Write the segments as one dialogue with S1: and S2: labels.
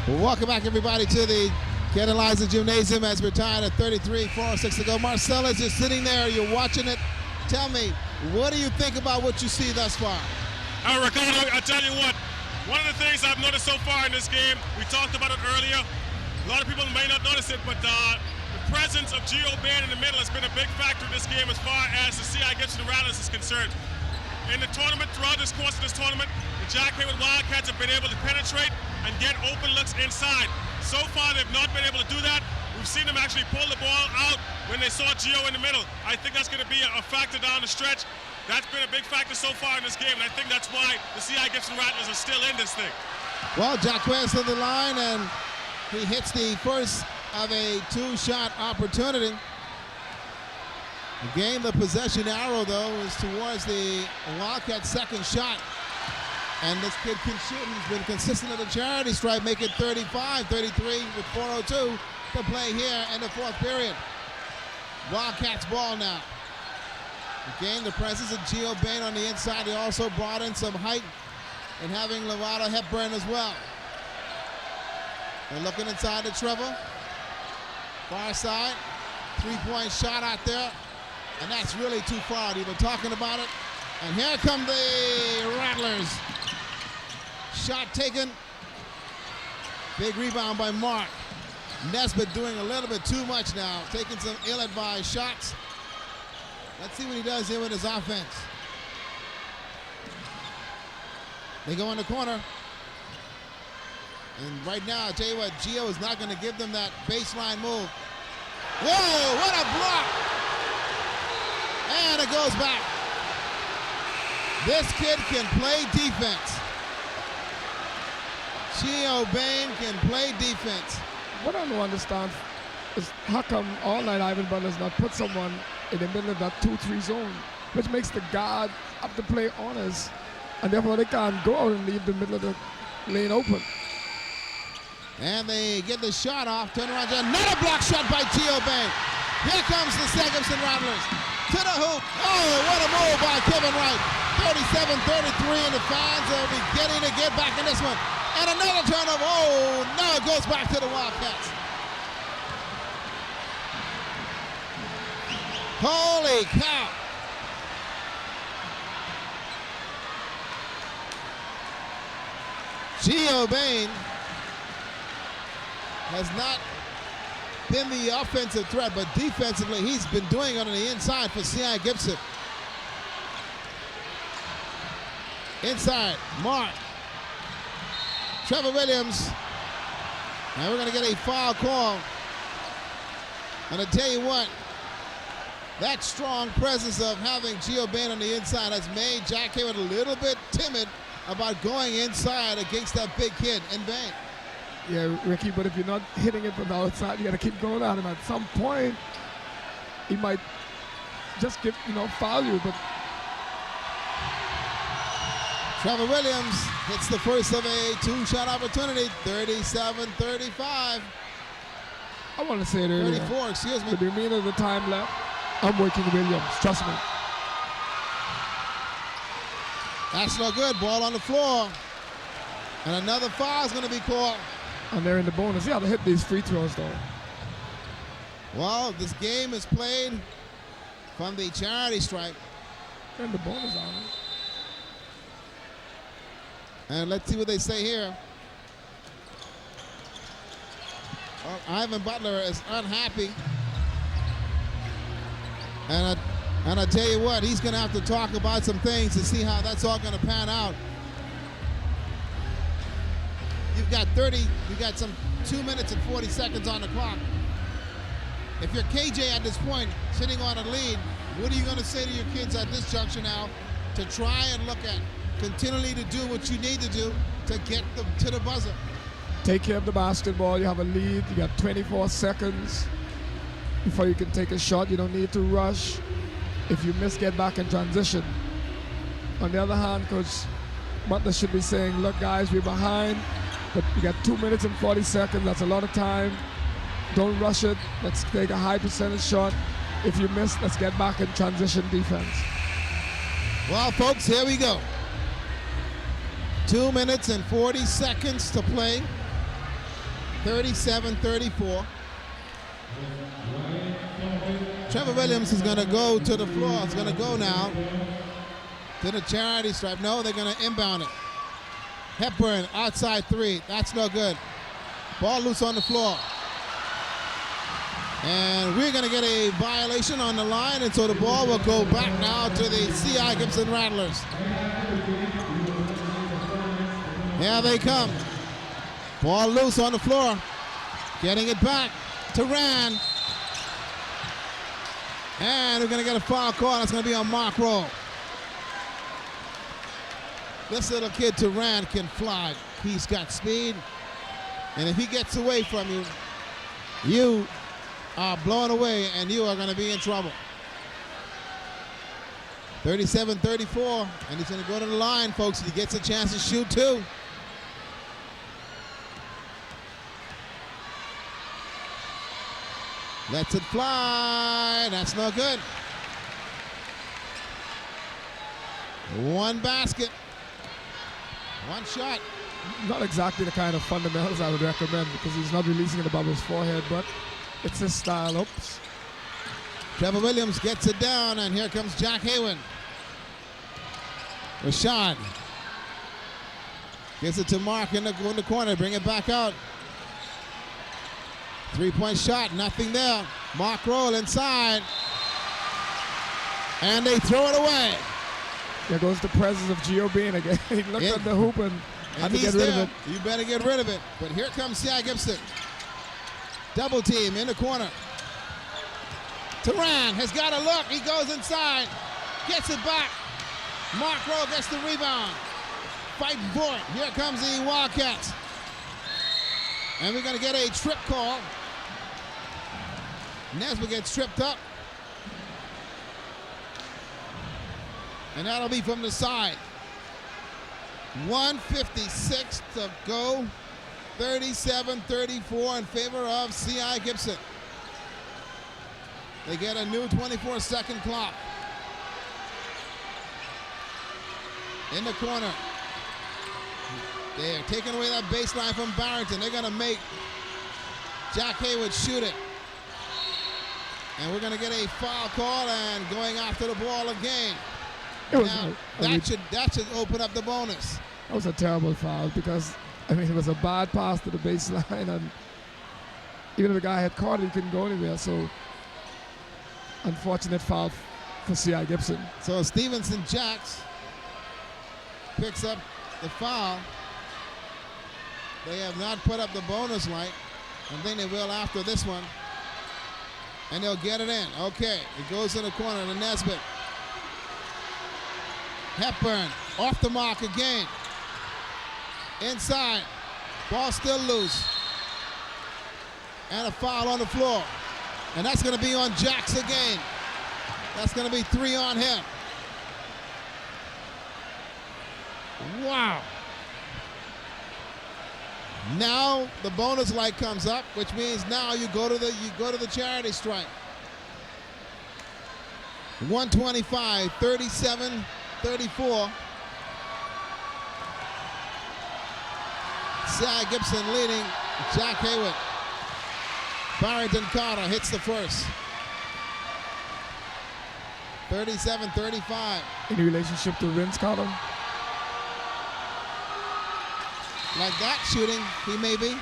S1: Welcome back, everybody, to the Ken and Liza Gymnasium as we're tied at 33-4-6 to go. Marcellus, you're sitting there, you're watching it. Tell me, what do you think about what you see thus far?
S2: Ricardo, I tell you what, one of the things I've noticed so far in this game, we talked about it earlier. A lot of people may not notice it, but the presence of Gio Bain in the middle has been a big factor in this game as far as the C.I. Gibson Rattlers is concerned. In the tournament, throughout this course of this tournament, the Jack Hayward Wildcats have been able to penetrate and get open looks inside. So far, they've not been able to do that. We've seen them actually pull the ball out when they saw Gio in the middle. I think that's going to be a factor down the stretch. That's been a big factor so far in this game, and I think that's why the C.I. Gibson Rattlers are still in this thing.
S1: Well, Jacquez on the line, and he hits the first of a two-shot opportunity. Again, the possession arrow, though, is towards the Wildcats' second shot. And this kid can shoot. He's been consistent at the charity stripe, make it 35-33 with 4:02 to play here in the fourth period. Wildcats ball now. Again, the presence of Gio Bain on the inside. He also brought in some height and having Lovato Hepburn as well. They're looking inside to Trevor. Far side, three-point shot out there. And that's really too far. They've been talking about it. And here come the Rattlers. Shot taken. Big rebound by Mark. Nesbitt doing a little bit too much now, taking some ill-advised shots. Let's see what he does here with his offense. They go in the corner. And right now, I'll tell you what, Gio is not going to give them that baseline move. Whoa, what a block! And it goes back. This kid can play defense. Gio Bain can play defense.
S3: What I don't understand is how come all night Ivan Butler's not put someone in the middle of that 2-3 zone, which makes the guard have to play honest, and therefore they can't go out and leave the middle of the lane open.
S1: And they get the shot off, turn around, another block shot by Gio Bain. Here comes the Gibson Rattlers. To the hoop. Oh, what a move by Kevin Wright. 37-33, and the fans are beginning to get back in this one. And another turnover. Oh, now it goes back to the Wildcats. Holy cow. Gio Bain has not been the offensive threat, but defensively he's been doing it on the inside for C.I. Gibson. Inside, Mark. Trevor Williams. And we're going to get a foul call. And I tell you what, that strong presence of having Gio Bain on the inside has made Jack Hayward a little bit timid about going inside against that big kid in Bain.
S3: Yeah, Ricky, but if you're not hitting it from the outside, you got to keep going at him. At some point, he might just foul you. But
S1: Trevor Williams hits the first of a two-shot opportunity, 37-35.
S3: I want to say it earlier.
S1: 34, excuse me.
S3: For the remainder of the time left, I'm working Williams. Trust me.
S1: That's no good. Ball on the floor. And another foul is going to be called.
S3: And they're in the bonus. You got to hit these free throws, though.
S1: Well, this game is played from the charity stripe.
S3: They're in the bonus, aren't they?
S1: And let's see what they say here. Well, Ivan Butler is unhappy. And I tell you what, he's going to have to talk about some things to see how that's all going to pan out. You've got some 2 minutes and 40 seconds on the clock. If you're KJ at this point, sitting on a lead, what are you going to say to your kids at this juncture now to try and look at continually to do what you need to do to get them to the buzzer?
S3: Take care of the basketball. You have a lead. You got 24 seconds before you can take a shot. You don't need to rush. If you miss, get back in transition. On the other hand, Coach Butler should be saying, look, guys, we're behind. But you got 2 minutes and 40 seconds. That's a lot of time. Don't rush it. Let's take a high percentage shot. If you miss, let's get back in transition defense.
S1: Well, folks, here we go. 2 minutes and 40 seconds to play. 37-34. Trevor Williams is going to go to the floor. It's going to go now to the charity stripe. No, they're going to inbound it. Hepburn, outside three. That's no good. Ball loose on the floor. And we're going to get a violation on the line, and so the ball will go back now to the C.I. Gibson Rattlers. Here they come. Ball loose on the floor. Getting it back to Rand. And we're going to get a foul call. It's going to be on Mark Roll. This little kid, Turan, can fly. He's got speed. And if he gets away from you, you are blown away and you are going to be in trouble. 37-34. And he's going to go to the line, folks. He gets a chance to shoot, too. Lets it fly. That's no good. One basket. One shot.
S3: Not exactly the kind of fundamentals I would recommend because he's not releasing it above his forehead, but it's his style. Oops.
S1: Trevor Williams gets it down, and here comes Jack Haywood. Rashad gets it to Mark in the corner. Bring it back out. Three-point shot, nothing there. Mark Roll inside. And they throw it away.
S3: There goes the presence of Gio Bain again. He looked at the hoop and had to get rid of it.
S1: You better get rid of it. But here comes C.I. Gibson. Double team in the corner. Turan has got a look. He goes inside. Gets it back. Mark Roll gets the rebound. Fighting for it. Here comes the Wildcats. And we're going to get a trip call. Nesbitt gets tripped up. And that'll be from the side. 1:56 to go. 37-34 in favor of C.I. Gibson. They get a new 24-second clock. In the corner. They're taking away that baseline from Barrington. They're going to make Jack Haywood shoot it. And we're going to get a foul call and going after the ball again. Now, that should open up the bonus.
S3: That was a terrible foul because, I mean, it was a bad pass to the baseline, and even if the guy had caught it, he couldn't go anywhere. So, unfortunate foul for C.I. Gibson.
S1: So, Stevenson Jacks picks up the foul. They have not put up the bonus light. I think they will after this one. And they'll get it in. Okay, it goes in the corner to Nesbitt. Hepburn off the mark again. Inside. Ball still loose. And a foul on the floor. And that's going to be on Jacks again. That's going to be 3 on him. Wow. Now the bonus light comes up, which means now you go to the charity stripe. 125, 37, 34. C.I. Gibson leading Jack Haywood. Barrington Carter hits the first. 37-35.
S3: Any relationship to Vince Carter?
S1: Like that shooting, he may be.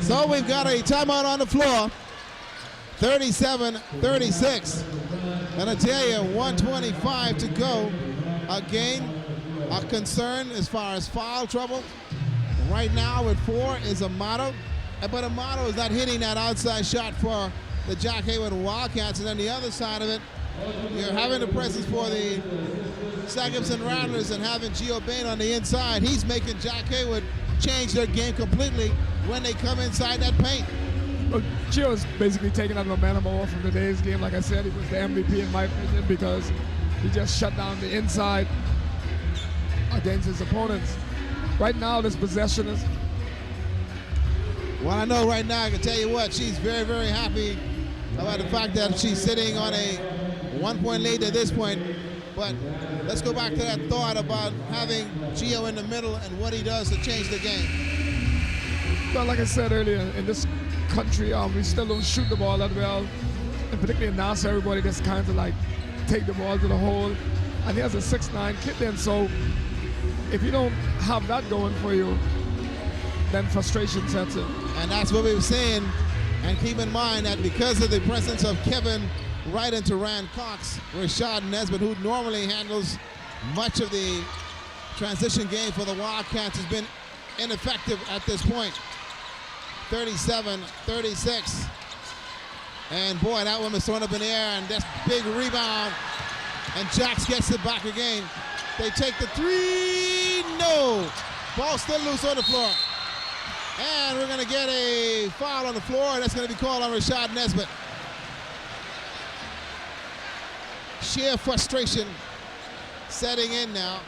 S1: So we've got a timeout on the floor. 37-36. And I tell you, 125 to go. Again, a concern as far as foul trouble. Right now at 4 is Amato. But Amato is not hitting that outside shot for the Jack Haywood Wildcats. And then the other side of it, you're having the presence for the C.I. Gibson Rattlers and having Gio Bain on the inside. He's making Jack Haywood change their game completely when they come inside that paint.
S3: Well, Gio's basically taking that momentum off from today's game. Like I said, he was the MVP in my opinion because he just shut down the inside against his opponents. Right now, this possession is...
S1: Well, I know right now, I can tell you what, she's very, very happy about the fact that she's sitting on a 1-point lead at this point. But let's go back to that thought about having Gio in the middle and what he does to change the game.
S3: Well, like I said earlier, in this country, we still don't shoot the ball that well. And particularly in NASA, everybody just kind of like take the ball to the hole. And he has a 6'9" kid then, so if you don't have that going for you, then frustration sets in.
S1: And that's what we were saying. And keep in mind that because of the presence of Kevin Wright and Teran Cox, Rashad Nesbitt, who normally handles much of the transition game for the Wildcats, has been ineffective at this point. 37-36. And boy, that one was thrown up in the air, and that's big rebound. And Jax gets it back again. They take the three, no. Ball still loose on the floor. And we're gonna get a foul on the floor, and that's gonna be called on Rashad Nesbitt. Sheer frustration setting in now.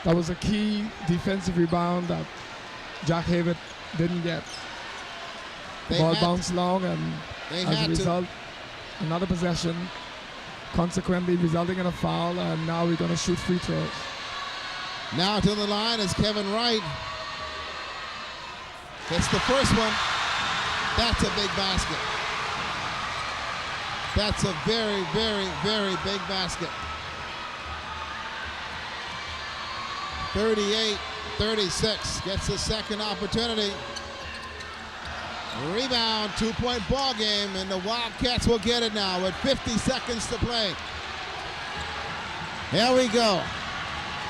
S3: That was a key defensive rebound that Jack Havett didn't get. The ball bounced long, and as a result, another possession, consequently resulting in a foul, and now we're going to shoot free throws.
S1: Now to the line is Kevin Wright. It's the first one. That's a big basket. That's a very, very, very big basket. 38-36, gets a second opportunity. Rebound, 2-point ball game, and the Wildcats will get it now with 50 seconds to play. Here we go.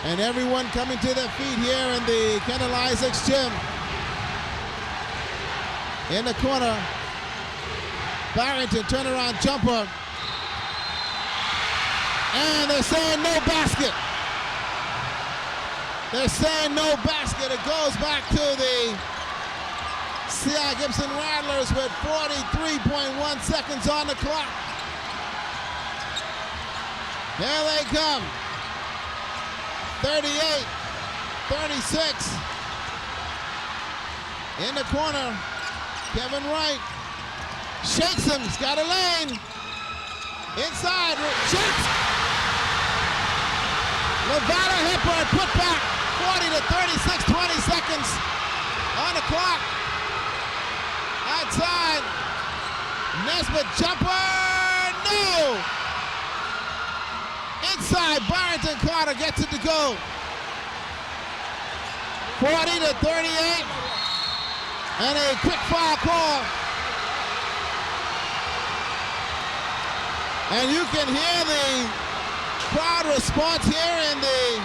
S1: And everyone coming to their feet here in the Kendall Isaacs gym. In the corner, Barrington turnaround jumper. And they're saying no basket. They're saying no basket. It goes back to the C.I. Gibson Rattlers with 43.1 seconds on the clock. Here they come. 38-36. In the corner, Kevin Wright shakes him. He's got a lane. Inside, shakes. Nevada Hipper put back. 40-36, 20 seconds on the clock. Outside, Nesbitt jumper, no! Inside, Barrington Carter gets it to go. 40-38, and a quick foul call. And you can hear the crowd response here in the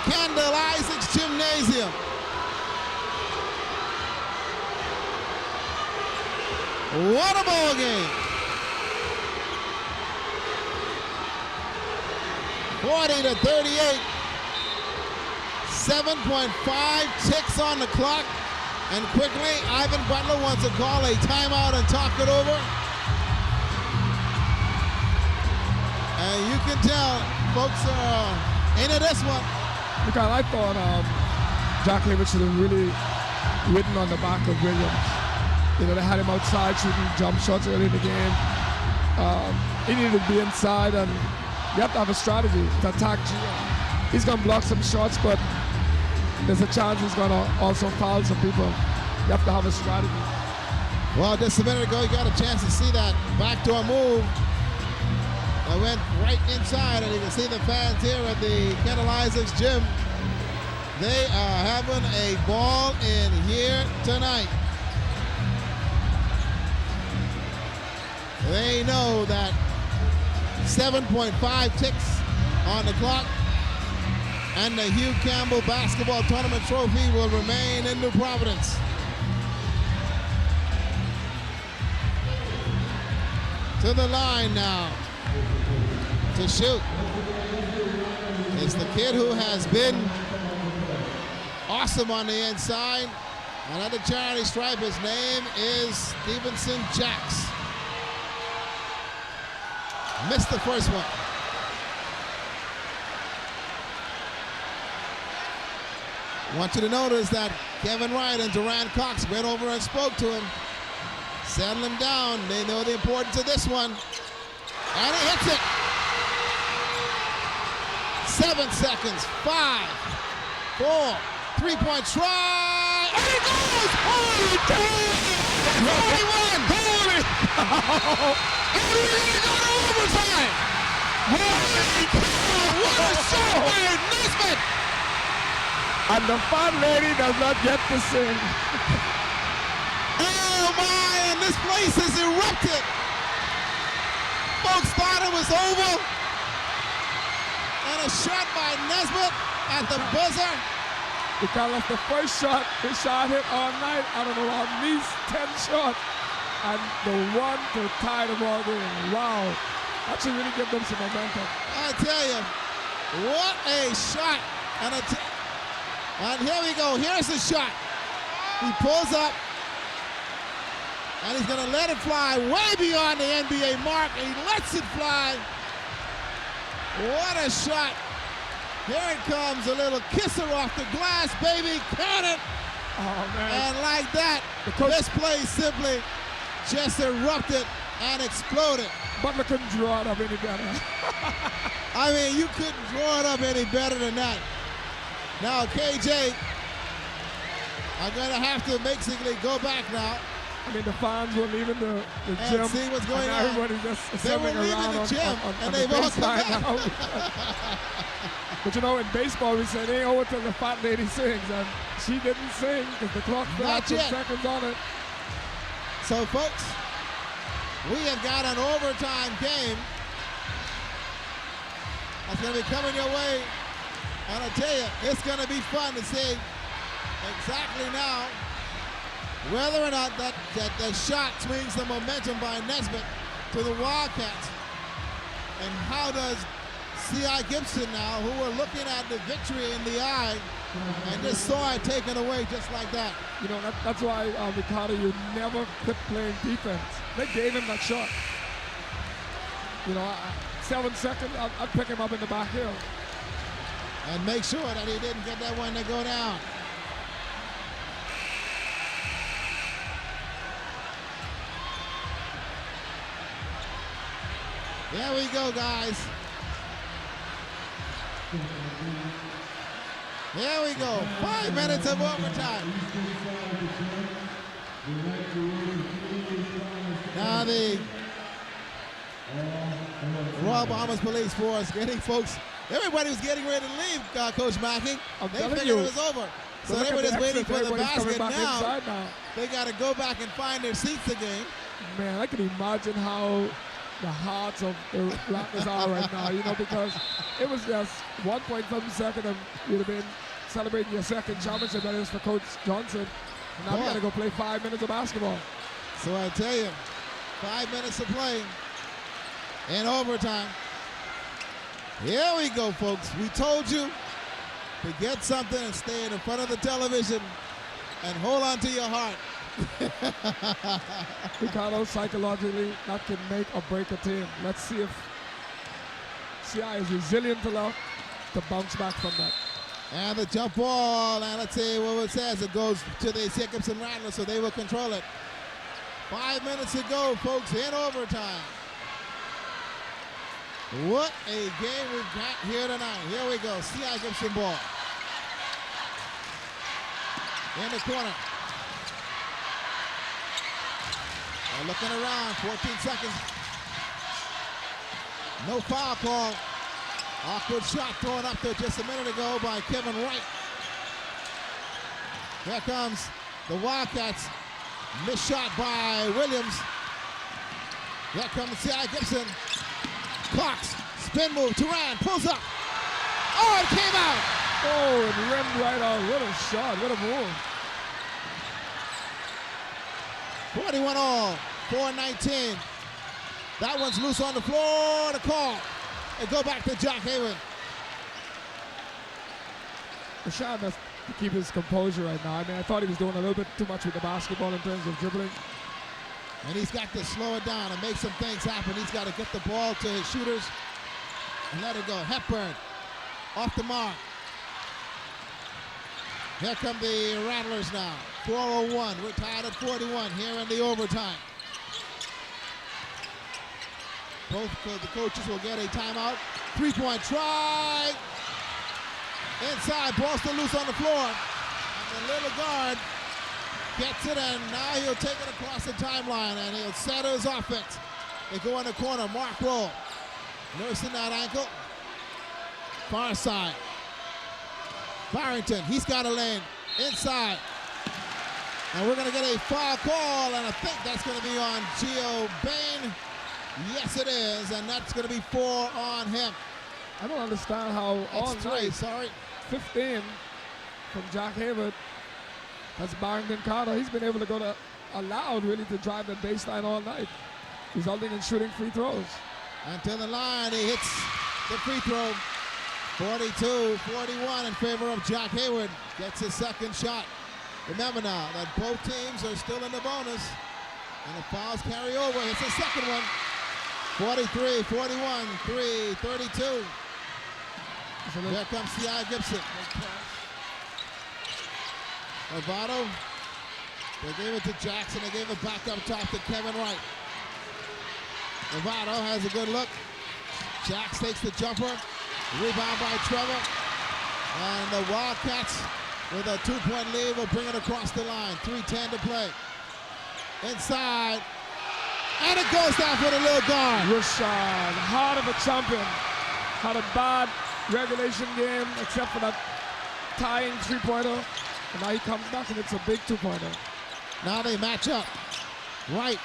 S1: Kendall Isaacs Gymnasium. What a ball game. 40-38. 7.5 ticks on the clock. And quickly, Ivan Butler wants to call a timeout and talk it over. And you can tell folks are into this one.
S3: Because I thought Jack Havett should have really ridden on the back of Williams. You know, they had him outside shooting jump shots early in the game. He needed to be inside, and you have to have a strategy to attack Gio. He's going to block some shots, but there's a chance he's going to also foul some people. You have to have a strategy.
S1: Well, just a minute ago, you got a chance to see that backdoor move. I went right inside, and you can see the fans here at the Kendall Isaacs gym. They are having a ball in here tonight. They know that 7.5 ticks on the clock, and the Hugh Campbell Basketball Tournament Trophy will remain in New Providence. To the line now to shoot. It's the kid who has been awesome on the inside. Another charity stripe. His name is Stevenson Jax. Missed the first one. I want you to notice that Kevin Wright and Teran Cox went over and spoke to him. Settle him down. They know the importance of this one. And he hits it. 7 seconds. 5, 4, 3-point try. And it goes! Holy damn! 41!
S3: Holy!
S1: And we're going to go to overtime! Holy cow! What a shot by Nesbitt!
S3: And the fat lady does not get to sing.
S1: Oh my, and this place has erupted. Folks thought it was over. And a shot by Nesbitt at the buzzer.
S3: Because that's the first shot the shot hit all night out of at least 10 shots. And the one to tie the ball game. Wow. That should really give them some momentum.
S1: I tell you, what a shot. And here we go. Here's the shot. He pulls up. And he's going to let it fly way beyond the NBA mark. And he lets it fly. What a shot. Here it comes, a little kisser off the glass, baby. Count it.
S3: Oh, man.
S1: And like that, this place simply just erupted and exploded.
S3: Butler couldn't draw it up any better.
S1: I mean, you couldn't draw it up any better than that. Now, KJ, I'm going to have to basically go back now.
S3: I mean, the fans were leaving the
S1: and
S3: gym.
S1: See what's going on.
S3: Everybody's just assembling around
S1: the gym,
S3: on
S1: they've
S3: the
S1: all come back.
S3: now. But you know, in baseball, we say they owe it till the fat lady sings, and she didn't sing because the clock still had some seconds on it.
S1: So, folks, we have got an overtime game that's going to be coming your way. And I tell you, it's going to be fun to see exactly now whether or not that shot swings the momentum by Nesbitt to the Wildcats. And how does C.I. Gibson now, who were looking at the victory in the eye and just saw it taken away just like that.
S3: You know, that's why, Ricardo, you never quit playing defense. They gave him that shot. You know, 7 seconds, I'd pick him up in the back hill.
S1: And make sure that he didn't get that one to go down. There we go, guys. There we go. 5 minutes of overtime. Now the Royal Bahamas Police Force getting folks. Everybody was getting ready to leave, Coach Mackey. They figured it was over. So they were just waiting for the basket now. They got to go back and find their seats again.
S3: Man, I can imagine how the hearts of the Raptors are right now, you know, because it was just 1.7 seconds and you'd have been celebrating your second championship, that is for Coach Johnson. And now we got to go play 5 minutes of basketball.
S1: So I tell you, 5 minutes to play in overtime. Here we go, folks. We told you to get something and stay in front of the television and hold on to your heart.
S3: Ricardo, psychologically, that can make or break a team. Let's see if CI is resilient enough to bounce back from that.
S1: And the jump ball, and let's see what it says. It goes to the Jacobson Rattlers, so they will control it. 5 minutes to go, folks, in overtime. What a game we've got here tonight. Here we go, C.I. Gibson ball. In the corner. They're looking around, 14 seconds. No foul call. Awkward shot thrown up there just a minute ago by Kevin Wright. Here comes the Wildcats. Missed shot by Williams. Here comes C.I. Gibson. Cox, spin move, Turan pulls up. Oh, it came out.
S3: Oh, it rimmed right out. What a shot, what a move.
S1: 41 all, 4-19. That one's loose on the floor, the call. And go back to Jack Hayward.
S3: Rashawn has to keep his composure right now. I mean, I thought he was doing a little bit too much with the basketball in terms of dribbling.
S1: And he's got to slow it down and make some things happen. He's got to get the ball to his shooters and let it go. Hepburn off the mark. Here come the Rattlers now. 4:01. We're tied at 41 here in the overtime. Both the coaches will get a timeout. 3-point try. Inside, ball still loose on the floor. And the little guard gets it, and now he'll take it across the timeline, and he'll settle his offense. They go in the corner, Mark Roll. Nursing that ankle. Far side. Barrington, he's got a lane. Inside. And we're going to get a foul call, and I think that's going to be on Gio Bain. Yes, it is, and that's going to be 4 on him.
S3: I don't understand how all
S1: That's 3,
S3: night,
S1: sorry.
S3: 15 from Jack Hayward. That's Barrington Carter. He's been able to go allowed really to drive the baseline all night, resulting in shooting free throws.
S1: And to the line, he hits the free throw. 42-41 in favor of Jack Hayward. Gets his second shot. Remember now that both teams are still in the bonus, and the fouls carry over. It's the second one. 43-41, 3-32. So here comes C.I. Gibson. Novato. They gave it to Jackson. They gave it back up top to Kevin Wright. Novato has a good look. Jax takes the jumper. Rebound by Trevor. And the Wildcats with a 2-point lead will bring it across the line. 3:10 to play. Inside. And it goes down for the little guard.
S3: Rashad, heart of a champion. Had a bad regulation game except for that tying 3-pointer. And now he comes back and it's a big 2-pointer.
S1: Now they match up. Right.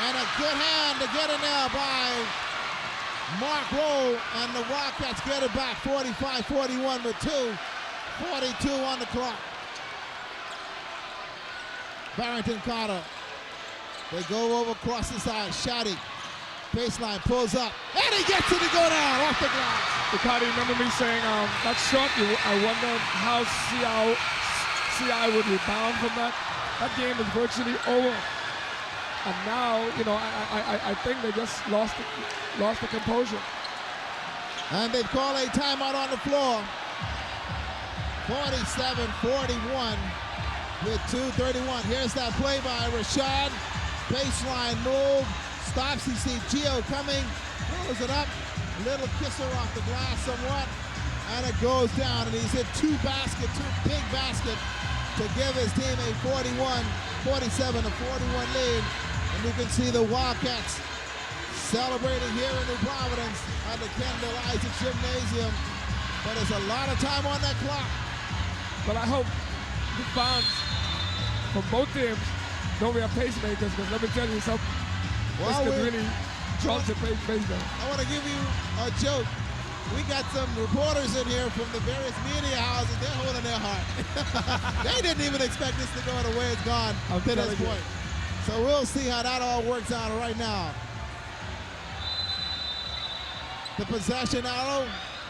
S1: And a good hand to get in there by Mark Rowe. And the Wildcats get it back. 45-41 with 2:42 on the clock. Barrington Carter. They go over across the side. Shotty. Baseline pulls up. And he gets it to go down off the glass.
S3: Ricardo, you remember me saying that shot, I wonder how CI would rebound from that. That game is virtually over. And now, you know, I think they just lost the composure.
S1: And they call a timeout on the floor. 47-41 with 2:31. Here's that play by Rashad. Baseline move. Stops. He sees Gio coming. Pulls it up. Little kisser off the glass somewhat. And it goes down. And he's hit two big baskets to give his team a 47-41 lead. And you can see the Wildcats celebrating here in New Providence at the Kendall Isaac Gymnasium. But there's a lot of time on that clock.
S3: But I hope the fans from both teams don't be pacemakers, because let me tell you something. This could really jump the pace down.
S1: I want to give you a joke. We got some reporters in here from the various media houses. They're holding their heart. They didn't even expect this to go the way it's gone to this point. So we'll see how that all works out right now. The possession arrow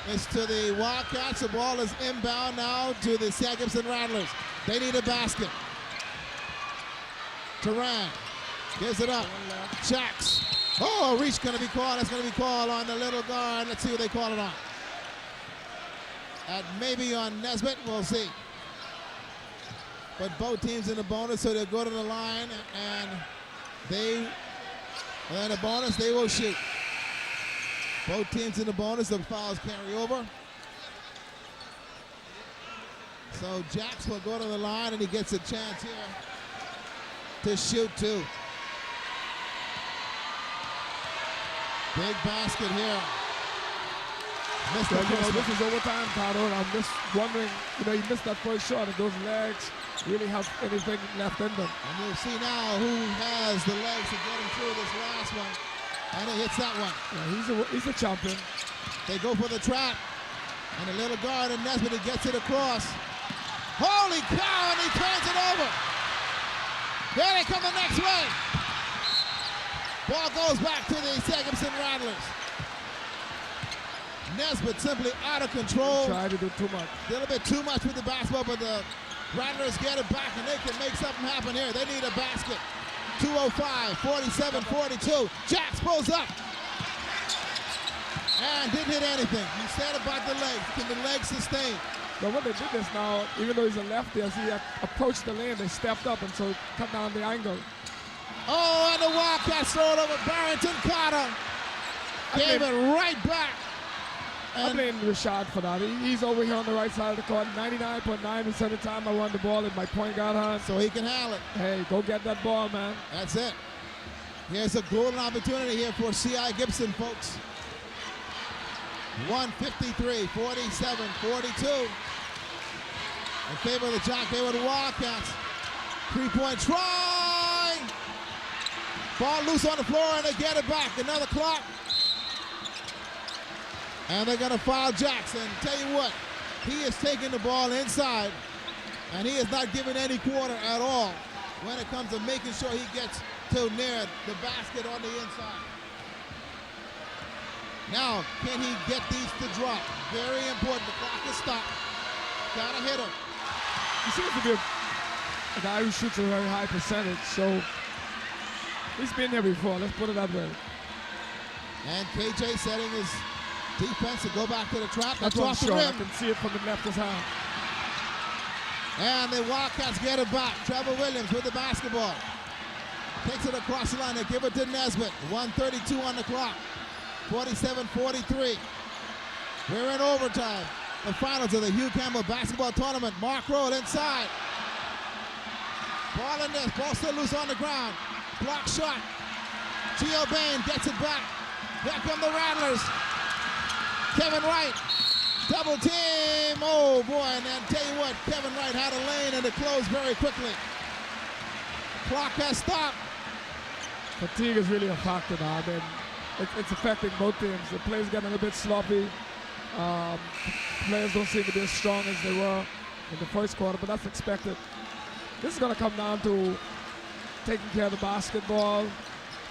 S1: is to the Wildcats. The ball is inbound now to the C.I. Gibson Rattlers. They need a basket. Turan gives it up. Jax. Oh, a reach going to be called. That's going to be called on the little guard. Let's see what they call it on. Maybe on Nesbitt. We'll see. But both teams in the bonus, so they'll go to the line, and in the bonus, they will shoot. Both teams in the bonus, the fouls carry over. So Jax will go to the line, and he gets a chance here to shoot two. Big basket here.
S3: This is overtime, Carter, and I'm just wondering, he missed that first shot, and those legs really have anything left in them.
S1: And you'll see now who has the legs to get him through this last one. And he hits that one.
S3: Yeah, he's a champion.
S1: They go for the trap. And the little guard in Nesbitt, he gets it across. Holy cow, and he turns it over. There they come the next way. Ball goes back to the C.I. Gibson Rattlers. Nesbitt simply out of control.
S3: Tried to do too much.
S1: A little bit too much with the basketball, but the Rattlers get it back, and they can make something happen here. They need a basket. 2:05, 47-42. Jax pulls up. And didn't hit anything. You said about the legs. Can the legs sustain?
S3: But when they did this now, even though he's a lefty, as he approached the lane, they stepped up and so cut down the angle.
S1: Oh, and the Wildcats throw it over Barrington Carter. Gave it right back
S3: I blame Rashad for that. He's over here on the right side of the court. 99.9% of the time I run the ball in my point guard hand.
S1: So he can handle it.
S3: Hey, go get that ball, man.
S1: That's it. Here's a golden opportunity here for C.I. Gibson, folks. 153, 47, 42. In favor of the Jack Hayward Wildcats. Three-point try. Ball loose on the floor, and they get it back. Another clock. And they're going to foul Jackson. Tell you what, he is taking the ball inside, and he is not giving any quarter at all when it comes to making sure he gets to near the basket on the inside. Now, can he get these to drop? Very important. The clock is stopped. Gotta hit him.
S3: He seems to be a guy who shoots a very high percentage, so he's been there before. Let's put it that way.
S1: And KJ setting his defense to go back to the trap.
S3: That's off the rim. I can see it from the left hand.
S1: And the Wildcats get it back. Trevor Williams with the basketball. Takes it across the line. They give it to Nesbitt. 1:32 on the clock. 47-43. We're in overtime. The finals of the Hugh Campbell basketball tournament. Mark Road inside. Ball in this. Ball still loose on the ground. Block shot. Gio Bain gets it back. Here come the Rattlers. Kevin Wright. Double team. Oh, boy. And then tell you what, Kevin Wright had a lane and it closed very quickly. Clock has stopped.
S3: Fatigue is really a factor now. I mean, it's affecting both teams. The players getting a little bit sloppy. Players don't seem to be as strong as they were in the first quarter, but that's expected. This is going to come down to taking care of the basketball,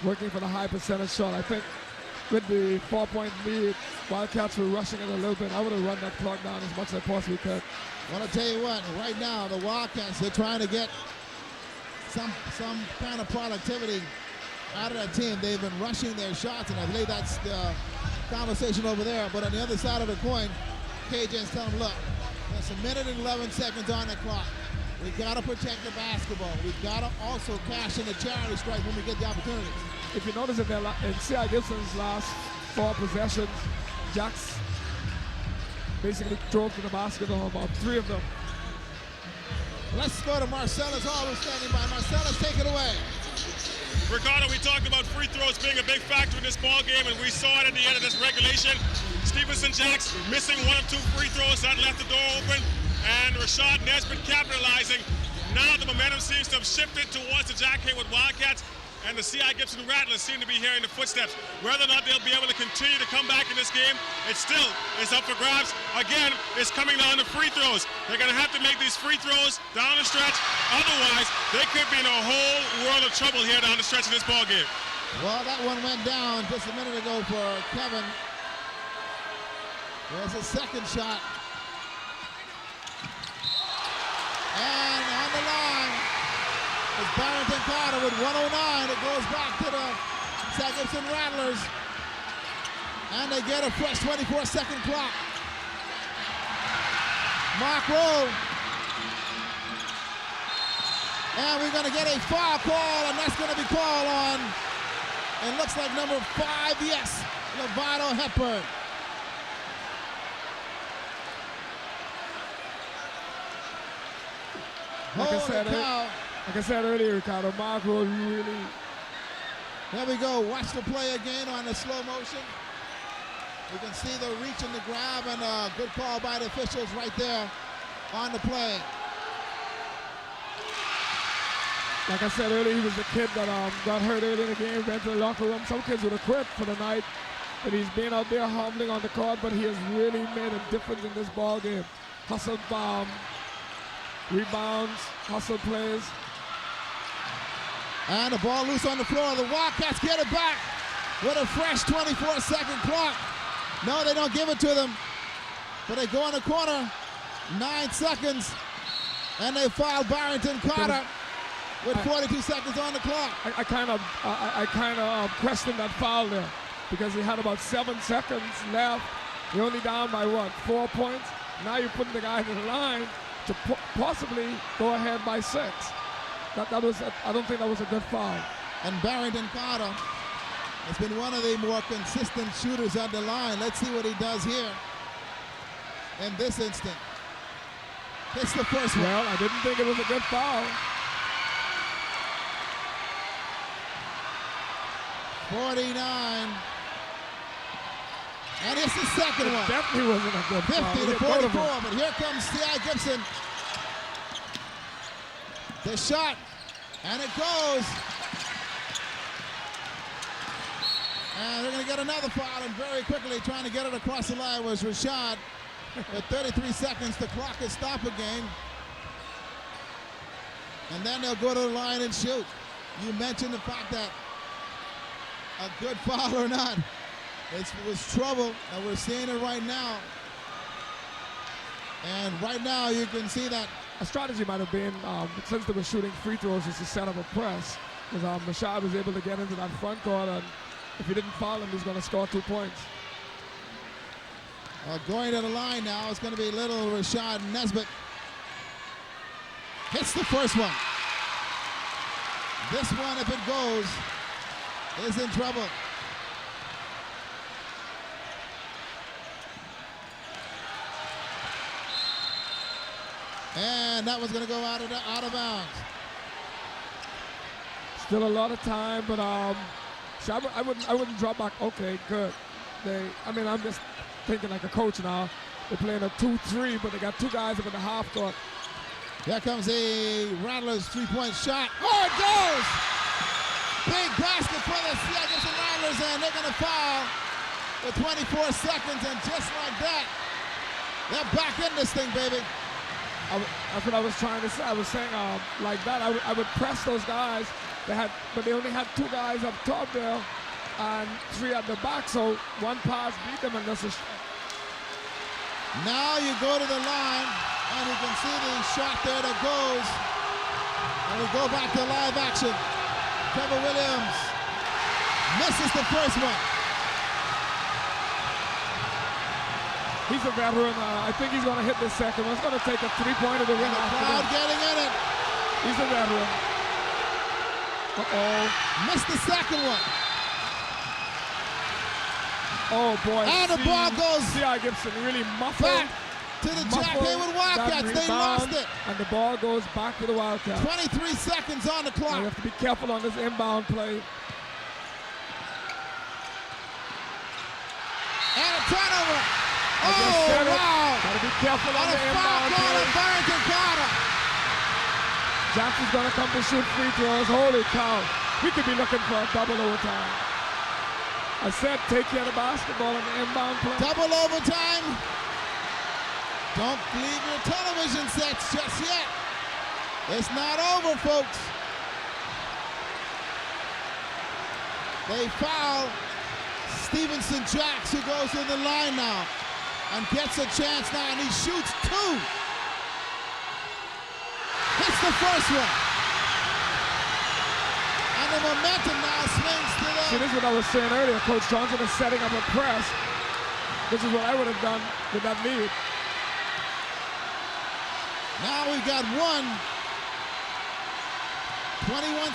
S3: working for the high percentage shot. I think with the 4-point lead, Wildcats were rushing it a little bit. I would have run that clock down as much as I possibly could.
S1: I want to tell you what, right now, the Wildcats, they're trying to get some kind of productivity out of that team. They've been rushing their shots, and I believe that's the conversation over there. But on the other side of the coin, KJ's telling them, look, there's a minute and 11 seconds on the clock. We got to protect the basketball. We got to also cash in the charity strike when we get the opportunities.
S3: If you notice in C.I. Gibson's last 4 possessions, Jacks basically drove to the basket on about 3 of them.
S1: Let's go to Marcellus Hall, who's standing by. Marcellus, take it away.
S2: Ricardo, we talked about free throws being a big factor in this ball game, and we saw it at the end of this regulation. Stevenson Jacks missing 1 of 2 free throws. That left the door open, and Rashad Nesbitt capitalizing. Now the momentum seems to have shifted towards the Jack Hayward Wildcats, and the C.I. Gibson Rattlers seem to be hearing the footsteps. Whether or not they'll be able to continue to come back in this game, it still is up for grabs. Again, it's coming down to free throws. They're going to have to make these free throws down the stretch. Otherwise, they could be in a whole world of trouble here down the stretch of this ball game.
S1: Well, that one went down just a minute ago for Kevin. There's a second shot. And on the line is Barrington Carter with 109. It goes back to the C.I. Gibson Rattlers. And they get a fresh 24-second clock. Mark Rowe. And we're going to get a foul call, and that's going to be called on, it looks like number 5, yes, Lovato Hepburn.
S3: Like I said earlier, Ricardo, Mark Rowe really...
S1: There we go. Watch the play again on the slow motion. You can see the reach and the grab, and a good call by the officials right there on the play.
S3: Like I said earlier, he was a kid that got hurt early in the game, went to the locker room. Some kids would have quit for the night, but he's been out there humbling on the court, but he has really made a difference in this ball game. Hustle rebounds, hustle plays.
S1: And the ball loose on the floor. The Wildcats get it back with a fresh 24-second clock. No, they don't give it to them, but they go in the corner. 9 seconds, and they foul Barrington Carter with 42 seconds on the clock.
S3: I kind of questioned that foul there because he had about 7 seconds left. You're only down by what, 4 points? Now you're putting the guy in the line to possibly go ahead by 6. That was I don't think that was a good foul.
S1: And Barrington Carter has been one of the more consistent shooters at the line. Let's see what he does here. in this instant. Hits the first one.
S3: Well, I didn't think it was a good foul.
S1: 49. And it's the second
S3: It
S1: one.
S3: definitely wasn't a good foul.
S1: 50 to
S3: Both of
S1: 44,
S3: them.
S1: but here comes C.I. Gibson. The shot, and it goes. And they're going to get another foul, and very quickly trying to get it across the line was Rashad. At 33 seconds, the clock is stop again. And then they'll go to the line and shoot. You mentioned the fact that a good foul or not, it was trouble, and we're seeing it right now. And right now you can see that
S3: A strategy might have been, since they were shooting free throws, is to set up a press. Because Rashad was able to get into that front court, and if he didn't foul him, he's going to score 2 points.
S1: going to the line now. It's going to be little Rashad Nesbitt. Hits the first one. This one, if it goes, is in trouble. And that was going to go out of bounds.
S3: Still a lot of time, but so I wouldn't drop back. Okay, good. I'm just thinking like a coach now. They're playing a 2-3, but they got 2 guys up in the half court.
S1: Here comes a Rattlers three-point shot. Oh, it goes! Big basket for the C.I. Gibson Rattlers, and they're going to foul with 24 seconds, and just like that, they're back in this thing, baby.
S3: That's what I was trying to say. I was saying like that, I would press those guys. But they only had 2 guys up top there and 3 at the back, so one pass beat them, and that's a shot.
S1: Now you go to the line, and you can see the shot there that goes. And we go back to live action. Campbell Williams misses the first one.
S3: He's a veteran. I think he's going to hit the second one. He's going to take a 3-pointer to win after
S1: Crowd
S3: this.
S1: getting in it.
S3: He's a veteran. Uh-oh.
S1: Missed the second one.
S3: Oh, boy.
S1: And the ball goes
S3: C.I. Gibson really muffled.
S1: back to the Jack Hayward Wildcats. They lost it.
S3: And the ball goes back to the Wildcats.
S1: 23 seconds on the clock.
S3: You have to be careful on this inbound play.
S1: And a turnover.
S3: I just
S1: Oh,
S3: said it.
S1: wow.
S3: Gotta be careful on
S1: And
S3: the
S1: a foul
S3: inbound
S1: call
S3: play.
S1: on Barrington Carter.
S3: Jackson's gonna come to shoot free throws. Holy cow. We could be looking for a double overtime. I said take care of the basketball on the inbound play.
S1: Double overtime. Don't leave your television sets just yet. It's not over, folks. They foul Stevenson Jacks, who goes to the line now and gets a chance now, and he shoots 2. Hits the first one. And the momentum now swings to the...
S3: See, this is what I was saying earlier. Coach Johnson is setting up a press. This is what I would have done with that lead.
S1: Now we've got 21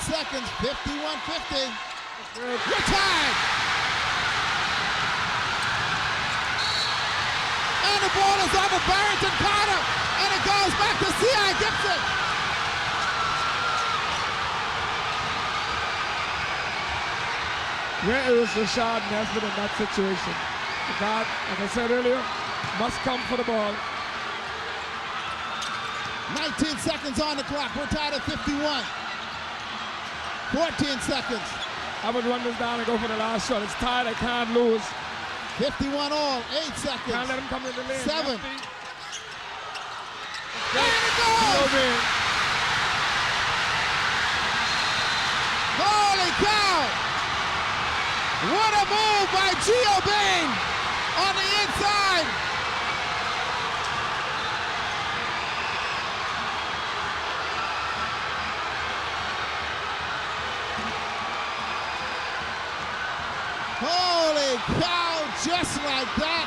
S1: seconds, 51-50. We're tied. And the ball is over Barrington Carter, and it goes back to C.I. Gibson.
S3: Where is Rashad Nesbitt in that situation? The guy, like I said earlier, must come for the ball.
S1: 19 seconds on the clock. We're tied at 51. 14 seconds.
S3: I would run this down and go for the last shot. It's tied. I can't lose.
S1: 51 all. 8 seconds.
S3: Can't let him come in the lane.
S1: 7.
S3: Lefty.
S1: And it goes! Holy cow! What a move by Gio Bain on the inside. Holy cow, just like that.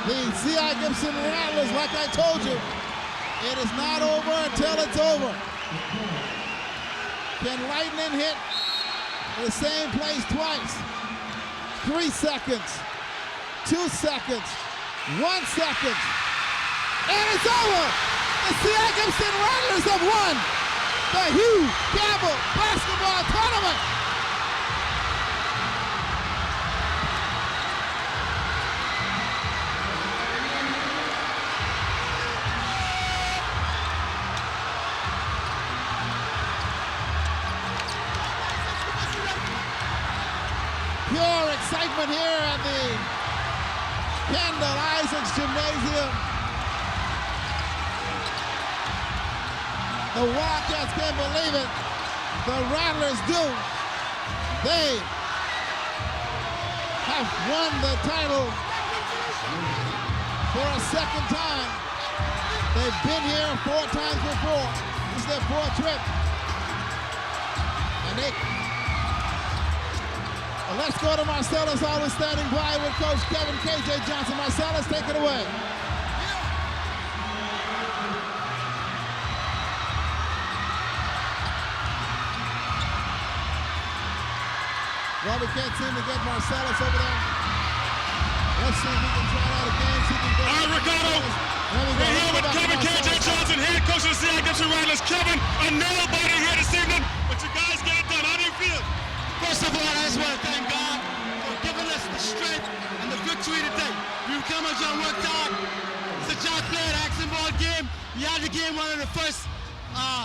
S1: The C.I. Gibson Rattlers, like I told you, it is not over until it's over. Can lightning hit the same place twice? 3 seconds, 2 seconds, 1 second, and it's over. The C.I. Gibson Rattlers have won the Hugh Campbell Basketball Tournament. Pure excitement here at the Campbell Isaacs Gymnasium. The Wildcats can't believe it. The Rattlers do. They have won the title for a second time. They've been here 4 times before. This is their 4th trip. And let's go to Marcellus, always standing by with Coach Kevin KJ Johnson. Marcellus, take it away. Well, we can't seem to get Marcellus over there. Let's see if we can try out again. See if we can go.
S2: All right, Ricardo. We're here with Kevin KJ Johnson, head coach of the C.I. Gibson Rattlers. Kevin, a nail-biter here this evening, but you guys get it done. How do you feel?
S4: First of all, I just want to thank God for giving us the strength and the victory today. We come out here and worked hard. It's a John played action ball game. We had the game one of the first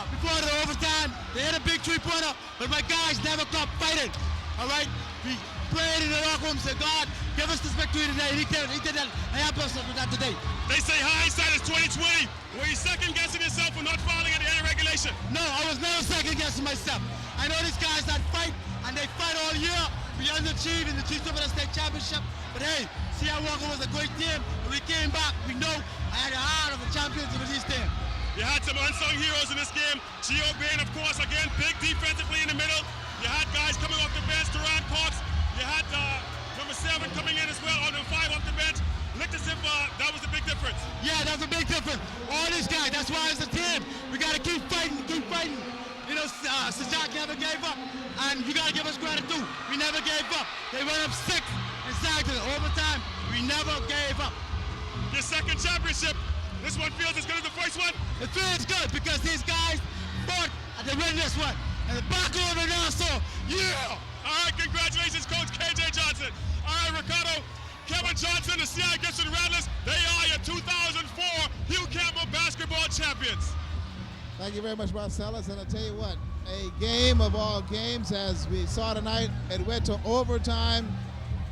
S4: before the overtime. They had a big 3-pointer, but my guys never stopped fighting. All right, we prayed in the locker room, said, God, give us this victory today. And he did that. I helped us with that today.
S2: They say hindsight is 20/20. Were you second-guessing yourself for not fouling at the end of regulation?
S4: No, I was never second-guessing myself. I know these guys that fight, and they fight all year. We underachieved in the Chiefs over the state championship. But hey, C.I. Walker was a great team. When we came back, we know I had the heart of the champions of this team.
S2: You had some unsung heroes in this game. Gio Bain, of course, again, big defensively in the middle. You had guys coming off the bench, Duran Cox. You had number 7 coming in as well, or number 5 off the bench. Looked as if that was a big difference.
S4: Yeah, that's a big difference. All these guys, that's why it's a team. We got to keep fighting, keep fighting. You know, Sajak never gave up, and you got to give us credit too. We never gave up. They went up 6 in Saturday. Overtime, we never gave up.
S2: Your second championship. This one feels as good as the first one?
S4: It feels good because these guys fought and they win this one. And the back over now, so yeah!
S2: All right, congratulations, Coach KJ Johnson. All right, Ricardo, Kevin Johnson, the C.I. Gibson Rattlers, they are your 2004 Hugh Campbell basketball champions.
S1: Thank you very much, Marcellus. And I'll tell you what, a game of all games, as we saw tonight, it went to overtime.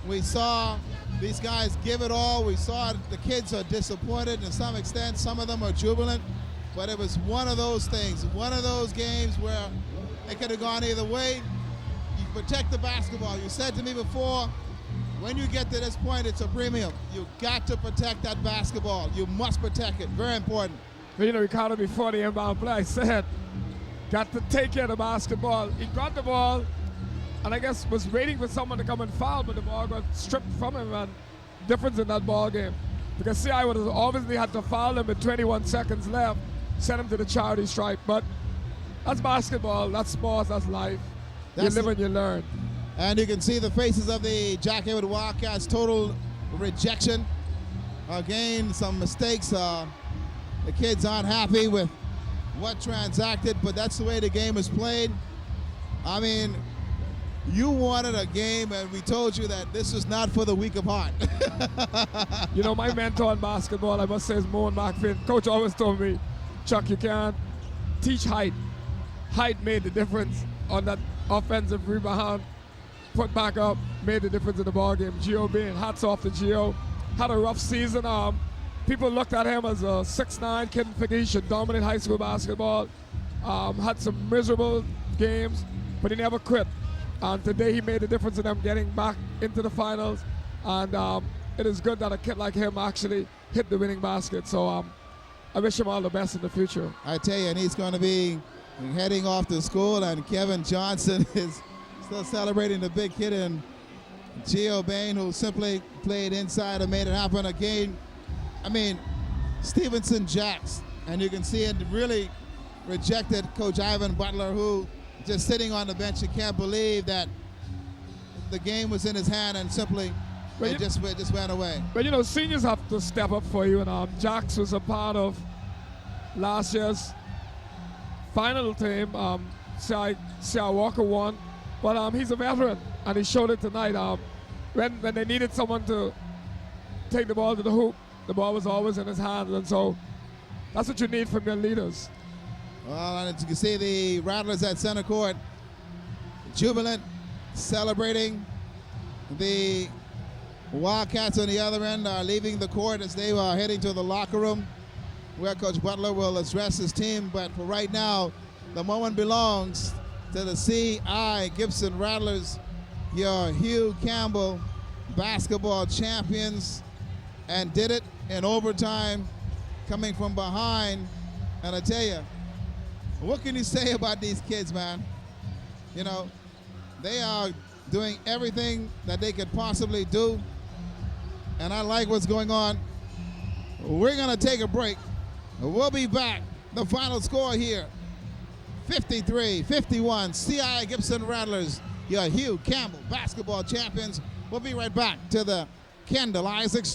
S1: We saw these guys give it all. We saw the kids are disappointed to some extent. Some of them are jubilant. But it was one of those things, one of those games where it could have gone either way. You protect the basketball. You said to me before, when you get to this point, it's a premium. You got to protect that basketball. You must protect it. Very important.
S3: But, you know, Ricardo, before the inbound play, I said, got to take care of the basketball. He got the ball, and I guess was waiting for someone to come and foul, but the ball got stripped from him, and difference in that ball game. Because C.I. would have obviously had to foul him with 21 seconds left, send him to the charity stripe. But that's basketball, that's sports, that's life. You live and you learn.
S1: And you can see the faces of the Jack Edward Wildcats, total rejection. Again, some mistakes. The kids aren't happy with what transacted, but that's the way the game is played. I mean, you wanted a game, and we told you that this was not for the weak of heart.
S3: You know, my mentor in basketball, I must say, is Moan McFinn. Coach always told me, Chuck, you can't teach height. Height made the difference on that offensive rebound. Put back up, made the difference in the ball game. Gio Bain, hats off to Gio. Had a rough season. People looked at him as a 6'9", kid and figured he should dominate high school basketball. Had some miserable games, but he never quit. And today he made a difference in them getting back into the finals. And it is good that a kid like him actually hit the winning basket. So I wish him all the best in the future.
S1: I tell you, and he's going to be heading off to school, and Kevin Johnson is still celebrating the big hit, and Gio Bain, who simply played inside and made it happen again. I mean, Stevenson Jacks, and you can see it really rejected Coach Ivan Butler, who just sitting on the bench, you can't believe that the game was in his hand and simply it just went away.
S3: But you know, seniors have to step up for you, and Jax was a part of last year's final team. C.I. Walker won, but he's a veteran, and he showed it tonight. When they needed someone to take the ball to the hoop, the ball was always in his hands, and so that's what you need from your leaders.
S1: Well, and as you can see, the Rattlers at center court, jubilant, celebrating. The Wildcats on the other end are leaving the court as they are heading to the locker room, where Coach Butler will address his team. But for right now, the moment belongs to the C.I. Gibson Rattlers, your Hugh Campbell basketball champions, and did it in overtime, coming from behind. And I tell you, what can you say about these kids, man? You know, they are doing everything that they could possibly do, and I like what's going on. We're going to take a break. We'll be back. The final score here, 53-51, C.I. Gibson Rattlers, your Hugh Campbell basketball champions. We'll be right back to the Kendall Isaacs